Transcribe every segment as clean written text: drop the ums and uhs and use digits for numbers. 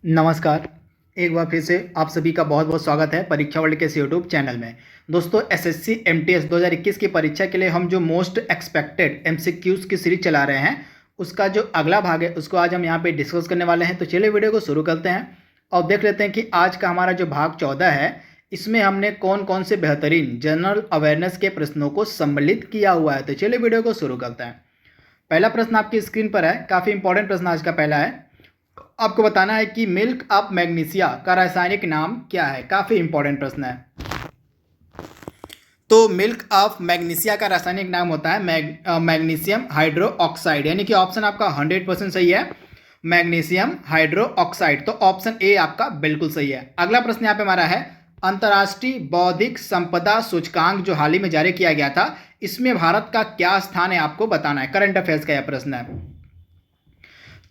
नमस्कार। एक बार फिर से आप सभी का बहुत बहुत स्वागत है परीक्षा वर्ल्ड के इस यूट्यूब चैनल में। दोस्तों, एसएससी एमटीएस 2021 की परीक्षा के लिए हम जो मोस्ट एक्सपेक्टेड एमसीक्यूज की सीरीज चला रहे हैं, उसका जो अगला भाग है उसको आज हम यहाँ पे डिस्कस करने वाले हैं। तो चलिए वीडियो को शुरू करते हैं और देख लेते हैं कि आज का हमारा जो भाग 14 है, इसमें हमने कौन कौन से बेहतरीन जनरल अवेयरनेस के प्रश्नों को सम्मिलित किया हुआ है। तो चलिए वीडियो को शुरू करते हैं। पहला प्रश्न आपकी स्क्रीन पर है, काफ़ी इंपॉर्टेंट प्रश्न आज का पहला है। आपको बताना है कि मिल्क ऑफ मैग्नीशिया का रासायनिक नाम क्या है। काफ़ी इंपॉर्टेंट प्रश्न है। तो मिल्क ऑफ मैग्नीशिया का रासायनिक नाम होता है मैग्नीशियम हाइड्रो ऑक्साइड, यानी कि ऑप्शन आपका 100% सही है, मैग्नीशियम हाइड्रो ऑक्साइड। तो ऑप्शन ए आपका बिल्कुल सही है। अगला प्रश्न यहाँ पे हमारा है, अंतर्राष्ट्रीय बौद्धिक संपदा सूचकांक जो हाल ही में जारी किया गया था, इसमें भारत का क्या स्थान है आपको बताना है। करंट अफेयर्स का यह प्रश्न है।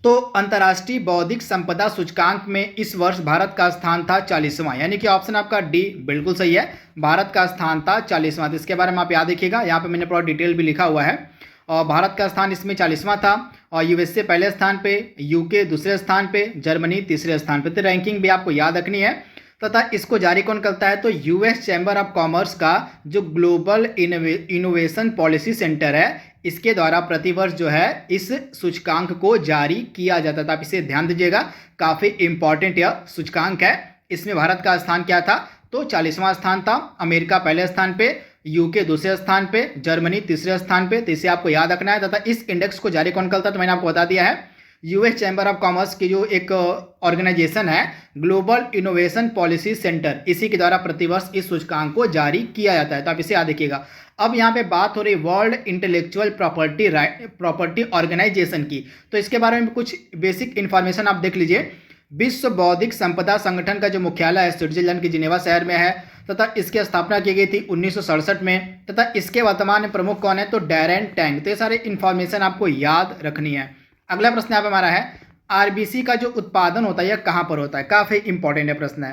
तो अंतर्राष्ट्रीय बौद्धिक संपदा सूचकांक में इस वर्ष भारत का स्थान था 40वां, यानी कि ऑप्शन आपका डी बिल्कुल सही है, भारत का स्थान था 40वां। तो इसके बारे में आप याद रखिएगा, यहाँ पे मैंने पूरा डिटेल भी लिखा हुआ है। और भारत का स्थान इसमें 40वां था और यूएसए पहले स्थान पे, यूके दूसरे स्थान पे, जर्मनी तीसरे स्थान पे। तो रैंकिंग भी आपको याद रखनी है। तथा इसको जारी कौन करता है, तो यूएस चैम्बर ऑफ कॉमर्स का जो ग्लोबल इनोवेशन पॉलिसी सेंटर है, इसके द्वारा प्रतिवर्ष जो है इस सूचकांक को जारी किया जाता था। आप इसे ध्यान दीजिएगा, काफ़ी इंपॉर्टेंट यह सूचकांक है। इसमें भारत का स्थान क्या था, तो 40वां स्थान था। अमेरिका पहले स्थान पे, यूके दूसरे स्थान पे, जर्मनी तीसरे स्थान पे। तो इसे आपको याद रखना है। तथा इस इंडेक्स को जारी कौन करता है, तो मैंने आपको बता दिया है, यूएस चैम्बर ऑफ कॉमर्स की जो एक ऑर्गेनाइजेशन है, ग्लोबल इनोवेशन पॉलिसी सेंटर, इसी के द्वारा प्रतिवर्ष इस सूचकांक को जारी किया जाता है। तो आप इसे याद रखिएगा। अब यहाँ पे बात हो रही वर्ल्ड इंटेलेक्चुअल प्रॉपर्टी ऑर्गेनाइजेशन की। तो इसके बारे में कुछ बेसिक इंफॉर्मेशन आप देख लीजिए। विश्व बौद्धिक संपदा संगठन का जो मुख्यालय है स्विट्जरलैंड के जिनेवा शहर में है, तथा इसकी स्थापना की गई थी 1967 में। तथा इसके वर्तमान प्रमुख कौन है, तो डैरेन टैंग। तो ये सारे इंफॉर्मेशन आपको याद रखनी है। अगला प्रश्न यहाँ पे हमारा है, आरबीसी का जो उत्पादन होता है यह कहाँ पर होता है। काफ़ी इंपॉर्टेंट है प्रश्न है,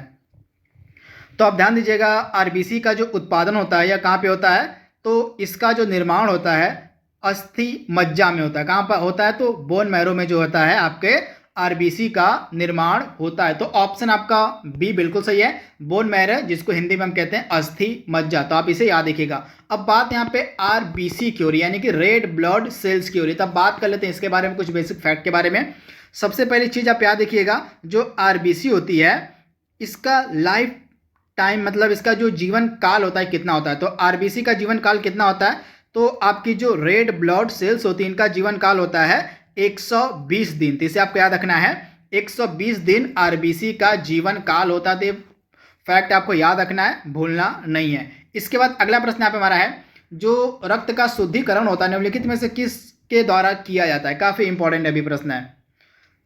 तो आप ध्यान दीजिएगा। आरबीसी का जो उत्पादन होता है यह कहाँ पे होता है, तो इसका जो निर्माण होता है अस्थि मज्जा में होता है। कहाँ पर होता है, तो बोन मैरो में जो होता है आपके आरबीसी का निर्माण होता है। तो ऑप्शन आपका बी बिल्कुल सही है, बोन मैरो, जिसको हिंदी में हम कहते हैं अस्थि मज्जा। तो आप इसे याद रखिएगा। अब बात यहाँ पे आरबीसी की हो रही है, यानी कि रेड ब्लड सेल्स की हो रही है। तब बात कर लेते हैं इसके बारे में, कुछ बेसिक फैक्ट के बारे में। सबसे पहली चीज आप याद रखिएगा, जो आरबीसी होती है इसका लाइफ टाइम, मतलब इसका जो जीवन काल होता है कितना होता है। तो आरबीसी का जीवन काल कितना होता है, तो आपकी जो रेड ब्लड सेल्स होती है इनका जीवन काल होता है 120 दिन। तो इसे आपको याद रखना है, 120 दिन आरबीसी का जीवन काल होता है। फैक्ट आपको याद रखना है, भूलना नहीं है। इसके बाद अगला प्रश्न यहाँ पे हमारा है, जो रक्त का शुद्धिकरण होता है निम्नलिखित में से किसके द्वारा किया जाता है। काफी इंपॉर्टेंट अभी प्रश्न है।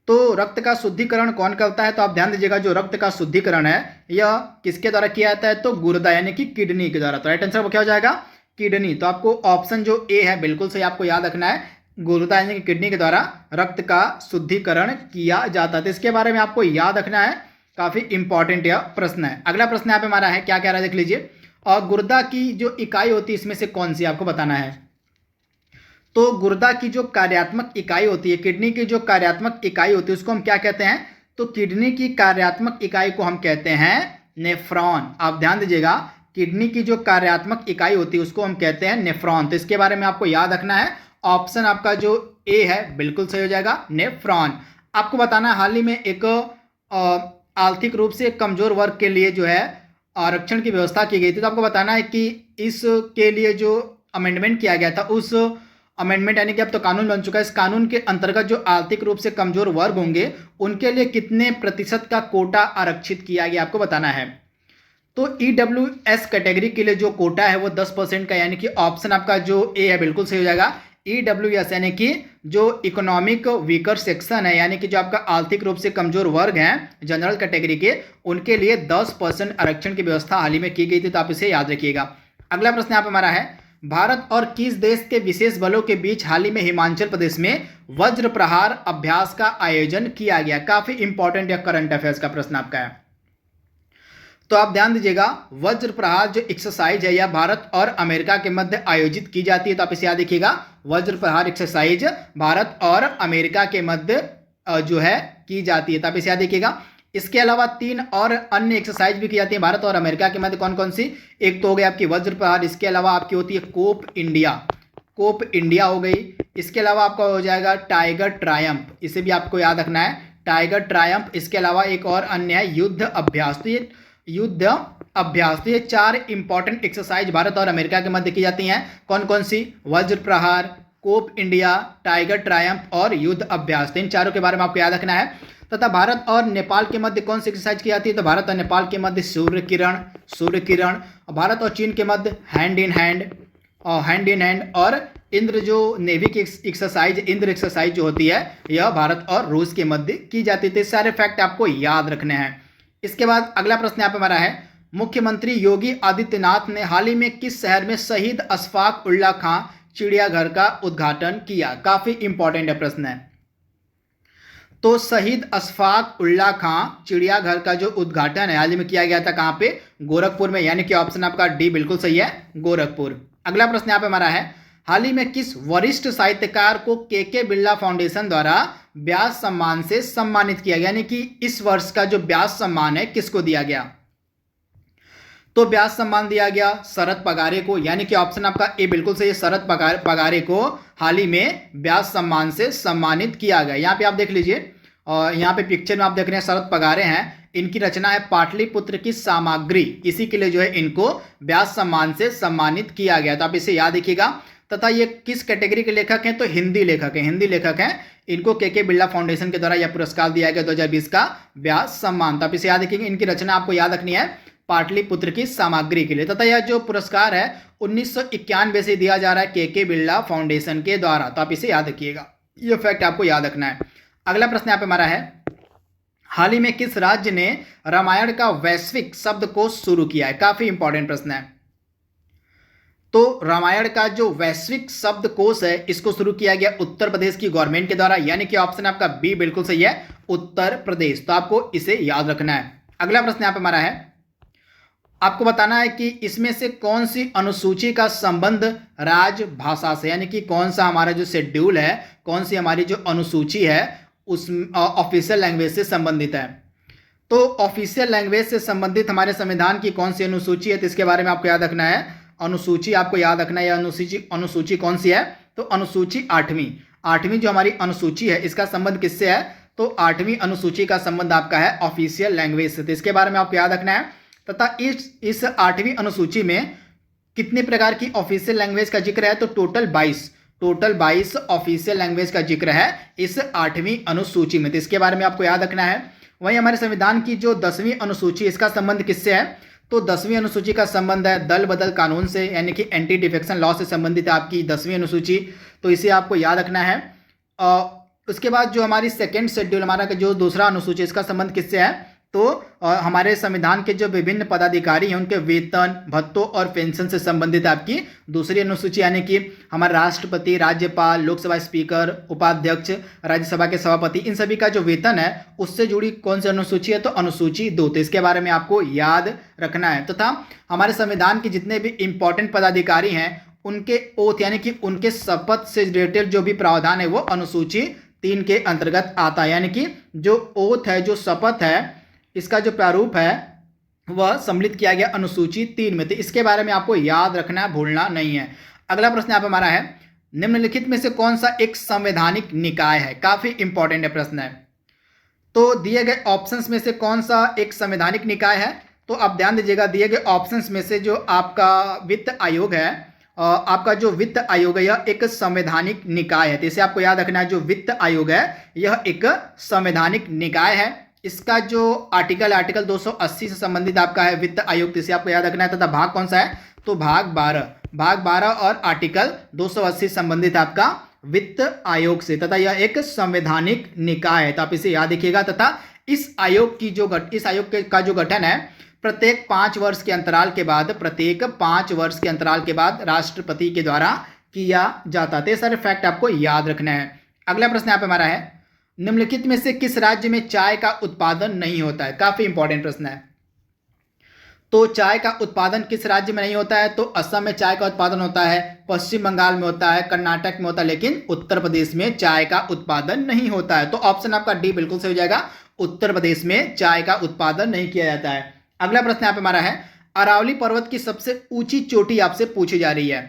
तो रक्त का शुद्धिकरण कौन करता है, तो आप ध्यान दीजिएगा, जो रक्त का शुद्धिकरण है यह किसके द्वारा किया जाता है, तो गुर्दा यानी कि किडनी के द्वारा। तो राइट आंसर क्या हो जाएगा, किडनी। तो आपको ऑप्शन जो ए है बिल्कुल सही आपको याद रखना है, गुर्दा यानी कि किडनी के द्वारा रक्त का शुद्धिकरण किया जाता है। तो इसके बारे में आपको याद रखना है, काफी इंपॉर्टेंट यह प्रश्न है। अगला प्रश्न यहाँ पे हमारा है, क्या कह रहा है देख लीजिए। और गुर्दा की जो इकाई होती है इसमें से कौन सी आपको बताना है। तो गुर्दा की जो कार्यात्मक इकाई होती है, किडनी की जो कार्यात्मक इकाई होती है उसको हम क्या कहते हैं, तो किडनी की कार्यात्मक इकाई को हम कहते हैं नेफ्रॉन। आप ध्यान दीजिएगा, किडनी की जो कार्यात्मक इकाई होती है उसको हम कहते हैं नेफ्रॉन। तो इसके बारे में आपको याद रखना है, ऑप्शन आपका जो ए है बिल्कुल सही हो जाएगा, नेफ्रॉन। आपको बताना है, हाल ही में एक आर्थिक रूप से कमजोर वर्ग के लिए जो है आरक्षण की व्यवस्था की गई थी। तो आपको बताना है कि इसके लिए जो अमेंडमेंट किया गया था, उस अमेंडमेंट यानी कि अब तो कानून बन चुका है, इस कानून के अंतर्गत जो आर्थिक रूप से कमजोर वर्ग होंगे उनके लिए कितने प्रतिशत का कोटा आरक्षित किया गया आपको बताना है। तो ईडब्ल्यूएस कैटेगरी के लिए जो कोटा है वो 10% का, यानी कि ऑप्शन आपका जो ए है बिल्कुल सही हो जाएगा। ईडब्ल्यूएस यानी कि जो इकोनॉमिक वीकर सेक्शन है, यानी कि जो आपका आर्थिक रूप से कमजोर वर्ग हैं जनरल कैटेगरी के, उनके लिए 10% आरक्षण की व्यवस्था हाल ही में की गई थी। तो आप इसे याद रखिएगा। अगला प्रश्न यहाँ पे हमारा है, भारत और किस देश के विशेष बलों के बीच हाल ही में हिमाचल प्रदेश में वज्र प्रहार अभ्यास का आयोजन किया गया। काफी इंपॉर्टेंट या करंट अफेयर्स का प्रश्न आपका है। तो आप ध्यान दीजिएगा, वज्र प्रहार जो एक्सरसाइज है यह भारत और अमेरिका के मध्य आयोजित की जाती है। तो आप इसे याद रखिएगा, वज्र प्रहार एक्सरसाइज भारत और अमेरिका के मध्य जो है की जाती है। तो आप इसे याद रखिएगा। इसके अलावा 3 और अन्य एक्सरसाइज भी की जाती है भारत और अमेरिका के मध्य। कौन कौन सी? एक तो हो गई आपकी वज्र प्रहार, इसके अलावा आपकी होती है कोप इंडिया, कोप इंडिया हो गई। इसके अलावा आपका हो जाएगा टाइगर ट्रायम्फ, इसे भी आपको याद रखना है, टाइगर ट्रायम्फ। इसके अलावा एक और अन्य है युद्ध अभ्यास। तो ये युद्ध अभ्यास, तो ये 4 इंपॉर्टेंट एक्सरसाइज भारत और अमेरिका के मध्य की जाती हैं। कौन कौन सी? वज्र प्रहार, कोप इंडिया, टाइगर ट्रायम्फ और युद्ध अभ्यास। तो इन चारों के बारे में आपको याद रखना है। तथा भारत और नेपाल के मध्य कौन सी एक्सरसाइज की जाती है? तो भारत और नेपाल के मध्य सूर्य किरण, सूर्य किरण। भारत और चीन के मध्य हैंड इन हैंड, और इंद्र जो नेवी की एक्सरसाइज, इंद्र एक्सरसाइज जो होती है, यह भारत और रूस के मध्य की जाती है। तो सारे फैक्ट आपको याद रखने हैं। इसके बाद अगला प्रश्न यहाँ पे हमारा है, मुख्यमंत्री योगी आदित्यनाथ ने हाल ही में किस शहर में शहीद अशफाक उल्ला खां चिड़ियाघर का उद्घाटन किया? काफी इंपॉर्टेंट प्रश्न है। तो शहीद अशफाक उल्ला खां चिड़ियाघर का जो उद्घाटन है हाल ही में किया गया था, कहां पे? गोरखपुर में, यानी कि ऑप्शन आपका डी बिल्कुल सही है, गोरखपुर। अगला प्रश्न यहाँ पे हमारा है, हाल ही में किस वरिष्ठ साहित्यकार को के बिरला फाउंडेशन द्वारा व्यास सम्मान से सम्मानित किया गया? यानी कि इस वर्ष का जो व्यास सम्मान है किसको दिया गया? तो व्यास सम्मान दिया गया शरद पगारे को, यानी कि ऑप्शन आपका ए बिल्कुल सही है, शरद पगारे को हाल ही में व्यास सम्मान से सम्मानित किया गया। यहाँ पे आप देख लीजिए, और यहाँ पे पिक्चर में आप देख रहे हैं शरद पगारे हैं, इनकी रचना है पाटलिपुत्र की सामग्री, इसी के लिए जो है इनको व्यास सम्मान से सम्मानित किया गया। तो आप इसे याद रखिएगा। तथा ये किस कैटेगरी के लेखक हैं? तो हिंदी लेखक हैं, हिंदी लेखक हैं। इनको के बिरला फाउंडेशन के द्वारा यह पुरस्कार दिया गया 2020 का व्यास सम्मान। तो आप इसे याद रखिएगा। इनकी रचना आपको याद रखनी है पाटलिपुत्र की सामग्री के लिए। तथा यह जो पुरस्कार है 1991 से दिया जा रहा है के बिरला फाउंडेशन के द्वारा। तो आप इसे याद रखिएगा, यह फैक्ट आपको याद रखना है। अगला प्रश्न यहाँ पे हमारा है, हाल ही में किस राज्य ने रामायण का वैश्विक शब्दकोश शुरू किया है? काफी इंपॉर्टेंट प्रश्न है। तो रामायण का जो वैश्विक शब्दकोश है इसको शुरू किया गया उत्तर प्रदेश की गवर्नमेंट के द्वारा, यानी कि ऑप्शन आपका बी बिल्कुल सही है, उत्तर प्रदेश। तो आपको इसे याद रखना है। अगला प्रश्न यहाँ पे हमारा है, आपको बताना है कि इसमें से कौन सी अनुसूची का संबंध राजभाषा से, यानी कि कौन सा हमारा जो शेड्यूल है, कौन सी हमारी जो अनुसूची है उस ऑफिशियल लैंग्वेज से संबंधित है। तो ऑफिशियल लैंग्वेज से संबंधित हमारे संविधान की कौन सी अनुसूची है? तो इसके बारे में आपको याद रखना है। अनुसूची आपको याद रखना है, अनुसूची कौन सी है? तो अनुसूची 8वीं जो हमारी अनुसूची है इसका संबंध किससे है? तो 8वीं अनुसूची का संबंध आपका है ऑफिशियल लैंग्वेज से। तो इसके बारे में आपको याद रखना है। तथा इस 8वीं अनुसूची में कितने प्रकार की ऑफिशियल लैंग्वेज का जिक्र है? तो टोटल 22 ऑफिशियल लैंग्वेज का जिक्र है इस 8वीं अनुसूची में। तो इसके बारे में आपको याद रखना है। वहीं हमारे संविधान की जो 10वीं अनुसूची, इसका संबंध किससे है? तो 10वीं अनुसूची का संबंध है दल बदल कानून से, यानी कि एंटी डिफेक्शन लॉ से संबंधित है आपकी 10वीं अनुसूची। तो इसे आपको याद रखना है। उसके बाद जो हमारी सेकेंड शेड्यूल, हमारा जो दूसरा अनुसूची, इसका संबंध किससे है? तो हमारे संविधान के जो विभिन्न पदाधिकारी हैं उनके वेतन, भत्तों और पेंशन से संबंधित आपकी दूसरी अनुसूची, यानी कि हमारे राष्ट्रपति, राज्यपाल, लोकसभा स्पीकर, उपाध्यक्ष, राज्यसभा के सभापति, इन सभी का जो वेतन है उससे जुड़ी कौन सी अनुसूची है? तो अनुसूची 2। तो इसके बारे में आपको याद रखना है। तथा हमारे संविधान के जितने भी इंपॉर्टेंट पदाधिकारी हैं उनके ओथ, यानी कि उनके शपथ से रिलेटेड जो भी प्रावधान है वो अनुसूची 3 के अंतर्गत आता है। यानी कि जो ओथ है, जो शपथ है, इसका जो प्रारूप है वह सम्मिलित किया गया अनुसूची 3 में। तो इसके बारे में आपको याद रखना है, भूलना नहीं है। अगला प्रश्न यहाँ पे हमारा है, निम्नलिखित में से कौन सा एक संवैधानिक निकाय है? काफी इंपॉर्टेंट प्रश्न है। तो दिए गए ऑप्शंस में से कौन सा एक संवैधानिक निकाय है? तो आप ध्यान दीजिएगा, दिए गए ऑप्शंस में से जो आपका वित्त आयोग है, आपका जो वित्त आयोग है यह एक संवैधानिक निकाय है। तो इसे आपको याद रखना है, जो वित्त आयोग है यह एक संवैधानिक निकाय है। इसका जो आर्टिकल 280 से संबंधित आपका है वित्त आयोग, इसे आपको याद रखना है। तथा भाग कौन सा है? तो भाग 12 और आर्टिकल 280 संबंधित आपका वित्त आयोग से। तथा यह एक संवैधानिक निकाय है। तो आप इसे याद रखिएगा। तथा इस आयोग का जो गठन है प्रत्येक 5 वर्ष के अंतराल के बाद राष्ट्रपति के द्वारा किया जाता है। सारे फैक्ट आपको याद रखना है। अगला प्रश्न यहाँ पे हमारा है, निम्नलिखित में से किस राज्य में चाय का उत्पादन नहीं होता है? काफी इंपॉर्टेंट प्रश्न है। तो चाय का उत्पादन किस राज्य में नहीं होता है? तो असम में चाय का उत्पादन होता है, पश्चिम बंगाल में होता है, कर्नाटक में होता है, लेकिन उत्तर प्रदेश में चाय का उत्पादन नहीं होता है। तो ऑप्शन आपका डी बिल्कुल सही हो जाएगा, उत्तर प्रदेश में चाय का उत्पादन नहीं किया जाता है। अगला प्रश्न यहाँ पे हमारा है, अरावली पर्वत की सबसे ऊंची चोटी आपसे पूछी जा रही है।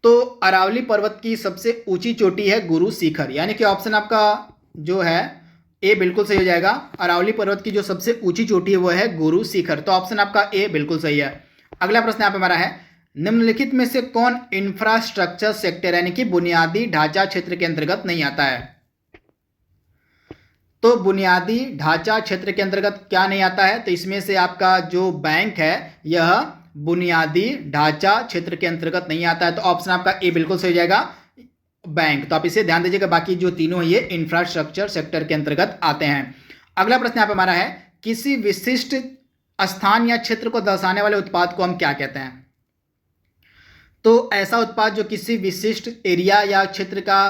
तो अरावली पर्वत की सबसे ऊंची चोटी है गुरु शिखर, यानी कि ऑप्शन आपका जो है ए बिल्कुल सही हो जाएगा। अरावली पर्वत की जो सबसे ऊंची चोटी है वो है गुरु शिखर, तो ऑप्शन आपका ए बिल्कुल सही है। अगला प्रश्न यहाँ पे हमारा है, निम्नलिखित में से कौन इंफ्रास्ट्रक्चर सेक्टर यानी कि बुनियादी ढांचा क्षेत्र के अंतर्गत नहीं आता है। तो बुनियादी ढांचा क्षेत्र के अंतर्गत क्या नहीं आता है, तो इसमें से आपका जो बैंक है यह बुनियादी ढांचा क्षेत्र के अंतर्गत नहीं आता है, तो ऑप्शन आपका ए बिल्कुल सही हो जाएगा, बैंक। तो आप इसे ध्यान दीजिएगा, बाकी जो तीनों ये इंफ्रास्ट्रक्चर सेक्टर के अंतर्गत आते हैं। अगला प्रश्न यहाँ पे हमारा है, किसी विशिष्ट स्थान या क्षेत्र को दर्शाने वाले उत्पाद को हम क्या कहते हैं। तो ऐसा उत्पाद जो किसी विशिष्ट एरिया या क्षेत्र का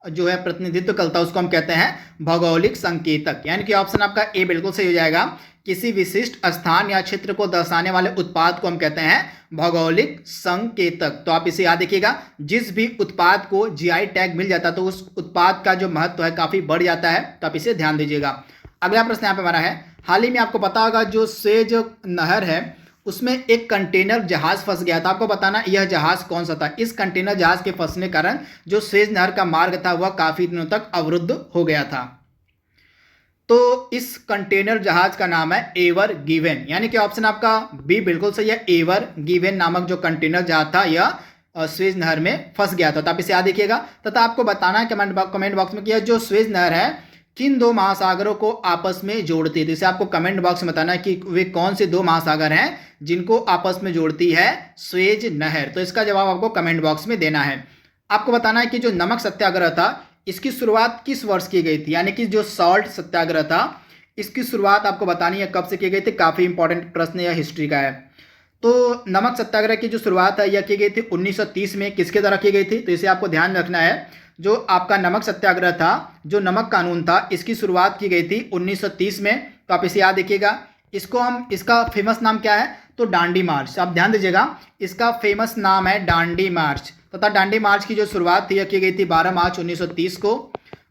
जो है प्रतिनिधित्व करता है उसको हम कहते हैं भौगोलिक संकेतक, यानी कि ऑप्शन आपका ए बिल्कुल सही हो जाएगा। किसी विशिष्ट स्थान या क्षेत्र को दर्शाने वाले उत्पाद को हम कहते हैं भौगोलिक संकेतक। तो आप इसे याद रखिएगा, जिस भी उत्पाद को जीआई टैग मिल जाता है तो उस उत्पाद का जो महत्व है काफी बढ़ जाता है, तो आप इसे ध्यान दीजिएगा। अगला प्रश्न यहाँ पे हमारा है, हाल ही में आपको पता होगा जो सेज नहर है उसमें एक कंटेनर जहाज फंस गया था, आपको बताना यह जहाज कौन सा था। इस कंटेनर जहाज के फंसने के कारण जो सेज नहर का मार्ग था वह काफी दिनों तक अवरुद्ध हो गया था। तो इस कंटेनर जहाज का नाम है एवर गिवेन, यानी कि ऑप्शन आपका बी बिल्कुल सही है। एवर गिवेन नामक जो कंटेनर जहाज था यह स्वेज नहर में फंस गया था, तो आप इसे याद रखिएगा। तथा आपको बताना है कमेंट बॉक्स में कि यह जो स्वेज नहर है किन दो महासागरों को आपस में जोड़ती है। तो इसे आपको कमेंट बॉक्स में बताना है कि वे कौन से दो महासागर हैं जिनको आपस में जोड़ती है स्वेज नहर। तो इसका जवाब आपको कमेंट बॉक्स में देना है। आपको बताना है कि जो नमक सत्याग्रह था इसकी शुरुआत किस वर्ष की गई थी, यानी कि जो सॉल्ट सत्याग्रह था इसकी शुरुआत आपको बतानी है कब से की गई थी। काफी इंपॉर्टेंट प्रश्न यह हिस्ट्री का है। तो नमक सत्याग्रह की जो शुरुआत है यह की गई थी 1930 में, किसके द्वारा की गई थी, तो इसे आपको ध्यान रखना है। जो आपका नमक सत्याग्रह था, जो नमक कानून था, इसकी शुरुआत की गई थी 1930 में, तो आप इसे याद रखिएगा। इसका फेमस नाम क्या है, तो डांडी मार्च। आप ध्यान दीजिएगा, इसका फेमस नाम है डांडी मार्च। तथा डांडी मार्च की जो शुरुआत थी यह की गई थी 12 मार्च 1930 को।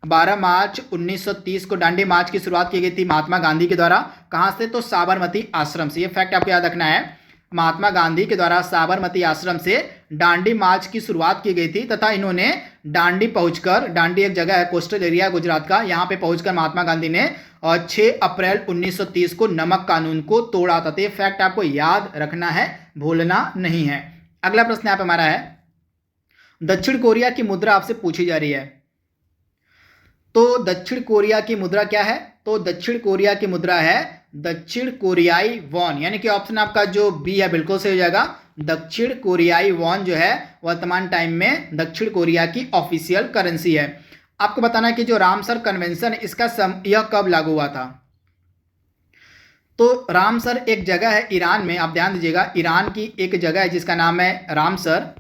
12 मार्च 1930 को डांडी मार्च की शुरुआत की गई थी महात्मा गांधी के द्वारा। कहाँ से, तो साबरमती आश्रम से। ये फैक्ट आपको याद रखना है, महात्मा गांधी के द्वारा साबरमती आश्रम से डांडी मार्च की शुरुआत की गई थी। तथा इन्होंने डांडी पहुंचकर, डांडी एक जगह है कोस्टल एरिया गुजरात का, यहाँ पे पहुंचकर महात्मा गांधी ने 6 अप्रैल 1930 को नमक कानून को तोड़ा था। तो ये फैक्ट आपको याद रखना है, भूलना नहीं है। अगला प्रश्न यहाँ पे हमारा है, दक्षिण कोरिया की मुद्रा आपसे पूछी जा रही है। तो दक्षिण कोरिया की मुद्रा क्या है, तो दक्षिण कोरिया की मुद्रा है दक्षिण कोरियाई वॉन, यानी कि ऑप्शन आपका जो बी है बिल्कुल सही हो जाएगा। दक्षिण कोरियाई वॉन जो है वर्तमान टाइम में दक्षिण कोरिया की ऑफिशियल करेंसी है। आपको बताना है कि जो रामसर कन्वेंशन इसका यह कब लागू हुआ था। तो रामसर एक जगह है ईरान में, आप ध्यान दीजिएगा, ईरान की एक जगह है जिसका नाम है रामसर।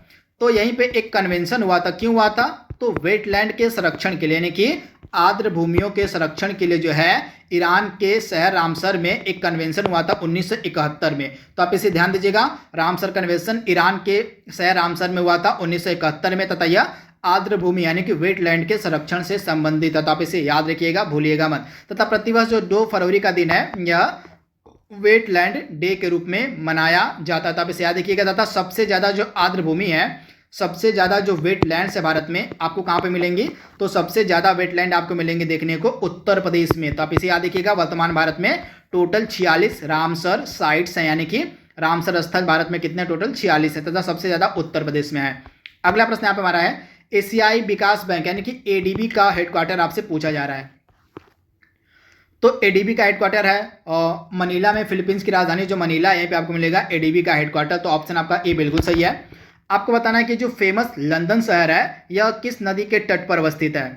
तो यहीं पे एक कन्वेंशन हुआ था, क्यों हुआ था, तो वेटलैंड के संरक्षण के लिए, यानी कि आर्द्र भूमियों के संरक्षण के लिए जो है ईरान के शहर रामसर में एक कन्वेंशन हुआ था 1971 में। तो आप इसे ध्यान दीजिएगा, रामसर कन्वेंशन ईरान के शहर रामसर में हुआ था 1971 में। तथा यह आर्द्र भूमि यानी कि वेटलैंड के संरक्षण से संबंधित है, तो आप इसे याद रखिएगा, भूलिएगा मत। तथा प्रतिवर्ष जो 2 फरवरी का दिन है यह वेटलैंड डे के रूप में मनाया जाता था, आप इसे याद रखिएगा। तथा सबसे ज़्यादा जो आर्द्र भूमि है, सबसे ज़्यादा जो वेटलैंड्स है भारत में आपको कहाँ पे मिलेंगी, तो सबसे ज़्यादा वेटलैंड आपको मिलेंगे देखने को उत्तर प्रदेश में। तो आप इसे याद रखिएगा, वर्तमान भारत में टोटल 46 रामसर साइट्स हैं, यानी कि रामसर स्थल भारत में कितने, टोटल 46 है। तथा सबसे ज़्यादा उत्तर प्रदेश में है। अगला प्रश्न यहाँ पे हमारा है, एशियाई विकास बैंक यानी कि एडीबी का हेडक्वार्टर आपसे पूछा जा रहा है। तो एडीबी का हेडक्वार्टर है मनीला में, फिलीपींस की राजधानी जो मनीला है यहीं पे आपको मिलेगा एडीबी का हेडक्वार्टर। तो ऑप्शन आपका ए बिल्कुल सही है। आपको बताना है कि जो फेमस लंदन शहर है यह किस नदी के तट पर अवस्थित है।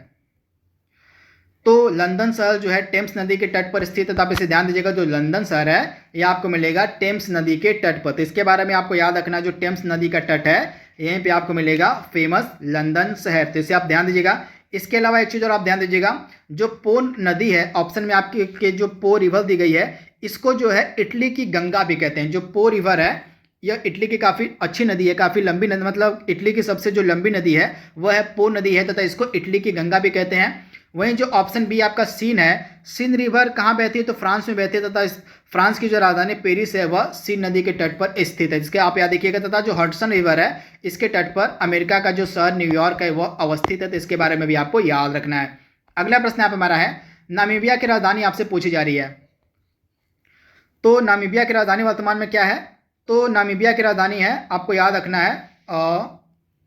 तो लंदन शहर जो है टेम्स नदी के तट पर स्थित है, तो आप इसे ध्यान दीजिएगा, जो लंदन शहर है यह आपको मिलेगा टेम्स नदी के तट पर। तो इसके बारे में आपको याद रखना, जो टेम्स नदी का तट है यहीं पे आपको मिलेगा फेमस लंदन शहर, तो इसे आप ध्यान दीजिएगा। इसके अलावा एक चीज़ और आप ध्यान दीजिएगा, जो पो नदी है ऑप्शन में आपके जो पो रिवर दी गई है, इसको जो है इटली की गंगा भी कहते हैं। जो पो रिवर है यह इटली की काफ़ी अच्छी नदी है, काफ़ी लंबी नदी, मतलब इटली की सबसे जो लंबी नदी है वह है पो नदी है, तथा इसको इटली की गंगा भी कहते हैं। वहीं जो ऑप्शन बी आपका सीन है, सिंध रिवर कहाँ बहती है, तो फ्रांस में बहती है तथा फ्रांस की जो राजधानी पेरिस है वह सीन नदी के तट पर स्थित है, जिसके आप याद रखिएगा। तथा जो हडसन रिवर है इसके तट पर अमेरिका का जो शहर न्यूयॉर्क है वह अवस्थित है, तो इसके बारे में भी आपको याद रखना है। अगला प्रश्न यहाँ पे हमारा है, नामीबिया की राजधानी आपसे पूछी जा रही है। तो नामीबिया की राजधानी वर्तमान में क्या है, तो नामीबिया की राजधानी है, आपको याद रखना है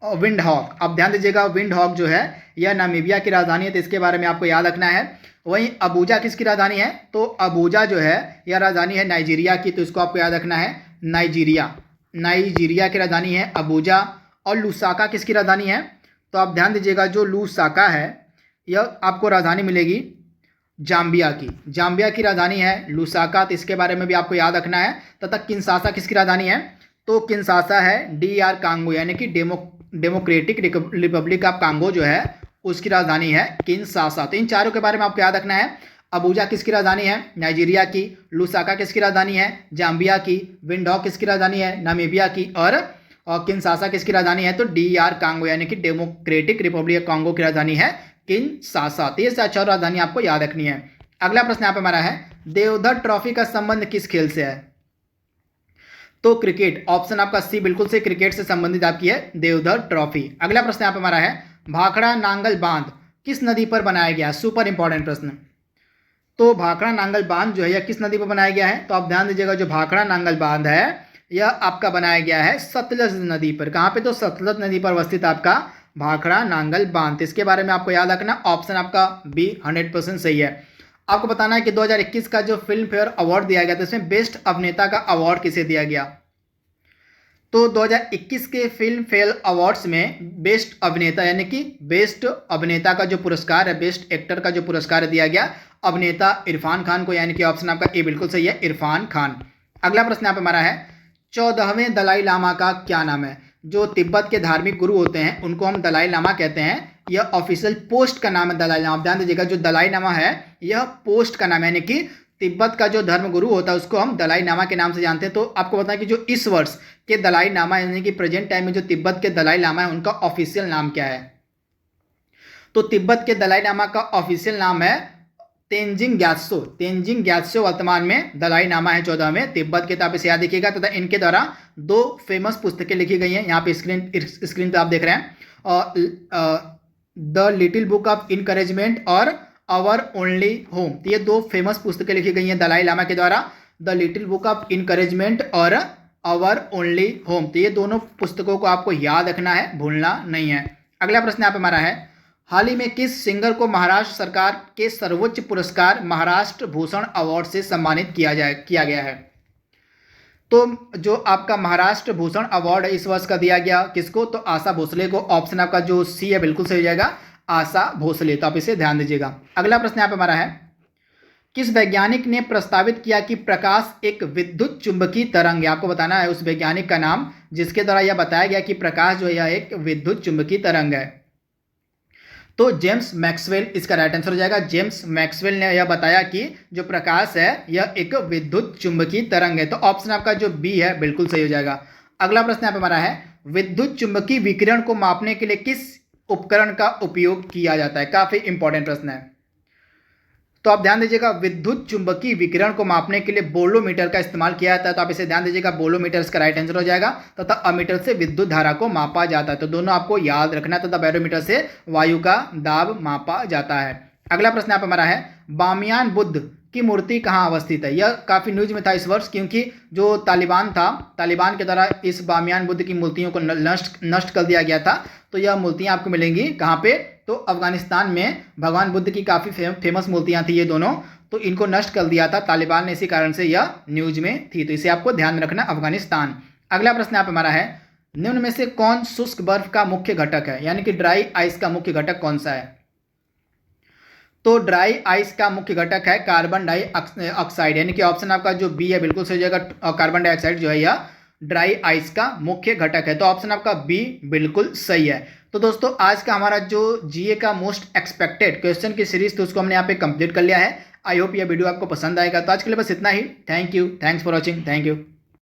विंडहॉक। आप ध्यान दीजिएगा, विंडहॉक जो है यह नामीबिया की राजधानी है, तो इसके बारे में आपको याद रखना है। वहीं अबूजा किसकी राजधानी है, तो अबूजा जो है यह राजधानी है नाइजीरिया की, तो इसको आपको याद रखना है नाइजीरिया की राजधानी है अबूजा। और लुसाका किसकी राजधानी है, तो आप ध्यान दीजिएगा, जो लुसाका है यह आपको राजधानी मिलेगी जाम्बिया की राजधानी है लुसाका, तो इसके बारे में भी आपको याद रखना है। तथा किंशासा किसकी राजधानी है, तो किंशासा है DR कांगो यानी कि डेमोक्रेटिक रिपब्लिक ऑफ कांगो जो है उसकी राजधानी है किंशासा। तो इन चारों के बारे में आपको याद रखना है। अबूजा किसकी राजधानी है, नाइजीरिया की। लुसाका किसकी राजधानी है, जाम्बिया की। विंडहॉक किसकी राजधानी है, नामीबिया की। और किंशासा किसकी राजधानी है, तो DR कांगो यानी कि डेमोक्रेटिक रिपब्लिक ऑफ कांगो की राजधानी है किंशासा। तो ये चार राजधानी आपको याद रखनी है। अगला प्रश्न यहाँ पे हमारा है, देवधर ट्रॉफी का संबंध किस खेल से है, तो क्रिकेट। ऑप्शन आपका सी बिल्कुल से क्रिकेट से संबंधित आपकी है देवधर ट्रॉफी। अगला प्रश्न यहाँ पे हमारा है, भाखड़ा नांगल बांध किस नदी पर बनाया गया है, सुपर इंपॉर्टेंट प्रश्न। तो भाखड़ा नांगल बांध जो है यह किस नदी पर बनाया गया है, तो आप ध्यान दीजिएगा, जो भाखड़ा नांगल बांध है यह आपका बनाया गया है सतलज नदी पर। कहाँ पे, तो सतलज नदी पर अवस्थित आपका भाखड़ा नांगल बांध। इसके बारे में आपको याद रखना, ऑप्शन आपका बी 100% सही है। आपको बताना है कि 2021 का जो फिल्म फेयर अवार्ड दिया गया था इसमें बेस्ट अभिनेता का अवार्ड किसे दिया गया, तो 2021 के फिल्म फेयर अवार्ड्स में बेस्ट अभिनेता यानी कि बेस्ट अभिनेता का जो पुरस्कार है, बेस्ट एक्टर का जो पुरस्कार दिया गया अभिनेता इरफान खान को, यानी कि ऑप्शन आपका ए बिल्कुल सही है, इरफान खान। अगला प्रश्न यहाँ पे हमारा है, 14वें दलाई लामा का क्या नाम है। जो तिब्बत के धार्मिक गुरु होते हैं उनको हम दलाई लामा कहते हैं। यह ऑफिशियल पोस्ट का नाम है दलाई लामा। ध्यान दीजिएगा, जो दलाई लामा है यह पोस्ट का नाम है, यानी कि तिब्बत का जो धर्म गुरु होता है उसको हम दलाई लामा के नाम से जानते हैं। तो आपको बताएं कि जो इस वर्ष के दलाई लामा यानी कि प्रेजेंट टाइम में जो तिब्बत के दलाई लामा है उनका ऑफिशियल नाम क्या है, तो तिब्बत के दलाई लामा का ऑफिशियल नाम है तेंजिंग ग्यात्सो वर्तमान में दलाई लामा है 14वें तिब्बत के। तो आप इसे याद रखिएगा। तथा इनके द्वारा 2 फेमस पुस्तकें लिखी गई हैं, यहाँ पे स्क्रीन पे आप देख रहे हैं, the little book of encouragement और आवर ओनली होम। तो ये 2 फेमस पुस्तकें लिखी गई हैं दलाई लामा के द्वारा, the little book of encouragement और आवर ओनली होम। तो ये दोनों पुस्तकों को आपको याद रखना है, भूलना नहीं है। अगला प्रश्न यहाँ पे हमारा है, हाल ही में किस सिंगर को महाराष्ट्र सरकार के सर्वोच्च पुरस्कार महाराष्ट्र भूषण अवार्ड से सम्मानित किया गया है। तो जो आपका महाराष्ट्र भूषण अवार्ड इस वर्ष का दिया गया किसको, तो आशा भोसले को। ऑप्शन आपका जो सी है बिल्कुल सही हो जाएगा, आशा भोसले। तो आप इसे ध्यान दीजिएगा। अगला प्रश्न यहाँ पे हमारा है, किस वैज्ञानिक ने प्रस्तावित किया कि प्रकाश एक विद्युत चुंबकीय तरंग है। आपको बताना है उस वैज्ञानिक का नाम जिसके द्वारा यह बताया गया कि प्रकाश जो है एक विद्युत चुंबकीय तरंग है। तो जेम्स मैक्सवेल इसका राइट आंसर हो जाएगा। जेम्स मैक्सवेल ने यह बताया कि जो प्रकाश है यह एक विद्युत चुंबकीय तरंग है। तो ऑप्शन आपका जो बी है बिल्कुल सही हो जाएगा। अगला प्रश्न यहाँ पे हमारा है, विद्युत चुंबकीय विकिरण को मापने के लिए किस उपकरण का उपयोग किया जाता है। काफी इंपॉर्टेंट प्रश्न है। तो आप ध्यान दीजिएगा, विद्युत चुंबकीय विकिरण को मापने के लिए बोलोमीटर का इस्तेमाल किया जाता है। तो आप इसे ध्यान दीजिएगा, बोलोमीटर इसका राइट आंसर हो जाएगा। तथा अमीटर से विद्युत धारा को मापा जाता है। तो दोनों आपको याद रखना है। तथा बैरोमीटर से वायु का दाब मापा जाता है। अगला प्रश्न यहाँ पे हमारा है, बामियान बुद्ध की मूर्ति कहाँ अवस्थित है। यह काफी न्यूज में था इस वर्ष, क्योंकि जो तालिबान के द्वारा इस बामियान बुद्ध की मूर्तियों को नष्ट कर दिया गया था। तो यह मूर्तियां आपको मिलेंगी कहाँ पे, तो अफगानिस्तान में भगवान बुद्ध की काफ़ी फेमस मूर्तियां थी ये दोनों। तो इनको नष्ट कर दिया था तालिबान ने, इसी कारण से यह न्यूज में थी। तो इसे आपको ध्यान रखना, अफगानिस्तान। अगला प्रश्न यहाँ पे हमारा है, निम्न में से कौन शुष्क बर्फ का मुख्य घटक है, यानी कि ड्राई आइस का मुख्य घटक कौन सा है। तो ड्राई आइस का मुख्य घटक है कार्बन डाइऑक्साइड, यानी कि ऑप्शन आपका जो बी है बिल्कुल सही हो जाएगा। कार्बन डाइऑक्साइड जो है यह ड्राई आइस का मुख्य घटक है। तो ऑप्शन आपका बी बिल्कुल सही है। तो दोस्तों आज का हमारा जो जीए का मोस्ट एक्सपेक्टेड क्वेश्चन की सीरीज तो उसको हमने यहाँ पे कंप्लीट कर लिया है। आई होप यह वीडियो आपको पसंद आएगा। तो आज के लिए बस इतना ही। Thank you, thanks for watching, thank you.